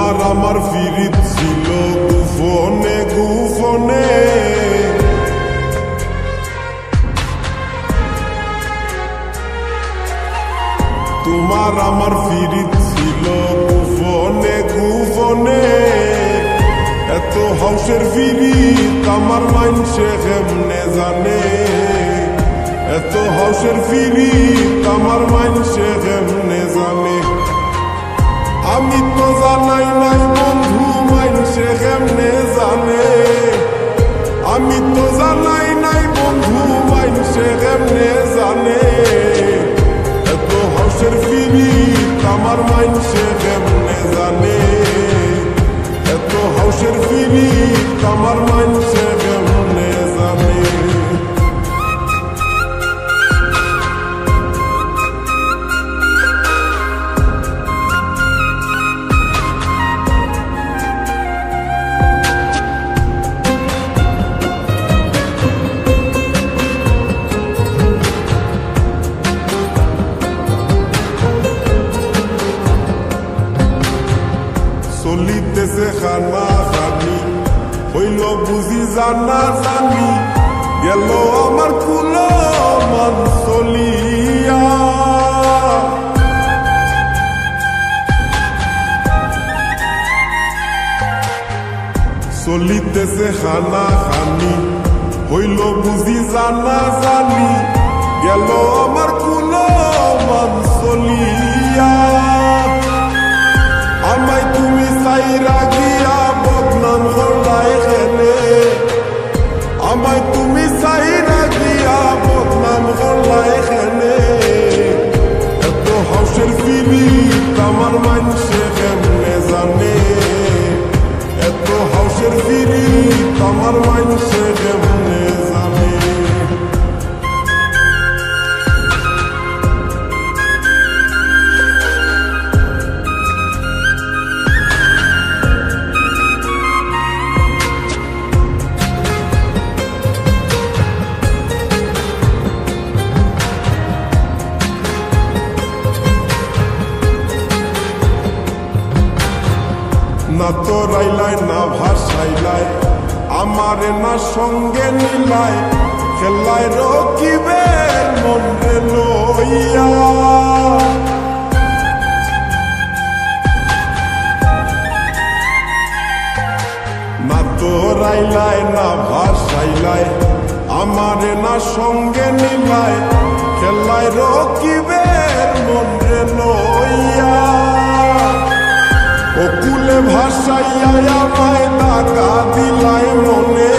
তোমার আমার ফিরিত ছিল গুফনে গুফনে, তোমার আমার ফিরিত ছিল গুফনে গুফনে। এত হাউসের ফিরিত আমার মাইনসে কেমনে জানে, এত হাউসের ফিরিত আমার মাইনসে কেমনে জানে। আমি তো জানাই নাই বন্ধু মাইনসে কেমনে জানে, আমি তো জানাই নাই বন্ধু মাইনসে কেমনে জানে। এত হাউসের ফিরিত আমার মাইনসে কেমনে জানে, এত হাউসের ফিরিত আমার মাইনসে কেমনে জানে। চলিতেছে খানা খানি হইল বুঝি জানা জানি, গেল আমার কুলো মান চলিয়া। চলিতেছে খানা খানি হইল বুঝি জানা জানি, গেল আমার কুলো মান চলিয়া। আমায় তুমি সাইরা গিয়া বদনাম হলাই খেলে, আমায় তুমি সাইরা গিয়া বদনাম হলাই খেলে। এত হাউসের ফিরিত আমার মাইনসে কেমনে জানে, এত হাউসের ফিরিত আমার মাইনসে কেমনে জানে। না তো রাইলাই না ভাসাইলাই আমারে না সঙ্গে নিলাই, খেলাই রকিবের মনে লইয়া। না তো রাইলাই না ভাসাইলাই আমারে না সঙ্গে নিলাই, খেলাই রকিবের মনে লইয়া। অকুলে ভাসাইয়া আমায় দাগা দিলাই মনে,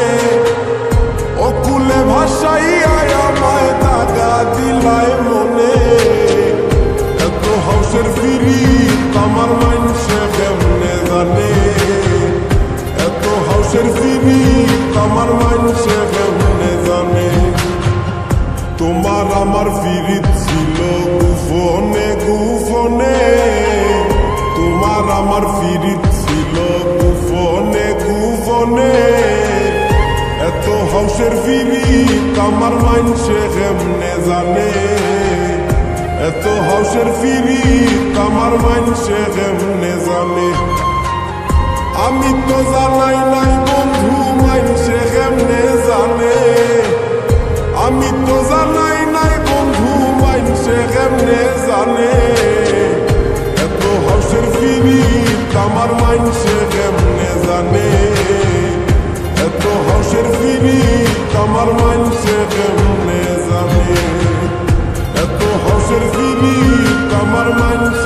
অকুলে ভাসাইয়া আমায় দাগা দিলাই মনে। এত হাউসের ফিরিত আমার মাইনসে কেমনে জানে, এত হাউসের ফিরিত আমার মাইনসে কেমনে জানে। তোমার আমার ফিরিত ছিল গুফনে গুফনে, তোমার আমার ফিরিত ছিল গুফনে গুফনে। এত হাউসের ফিরিত আমার মাইনসে কেমনে জানে, এত হাউসের ফিরিত আমার মাইনসে কেমনে জানে। আমি তো জানাই নাই বন্ধু মাইনসে কেমনে জানে, আমি তো জানাই নাই বন্ধু মাইনসে কেমনে জানে। এত হাউসের ফিরিত আমার মাইনসে কেমনে জানে, এত হাউসের ফিরিত আমার মাইনসে কেমনে জানে, এত হাউসের ফিরিত আমার মাইনসে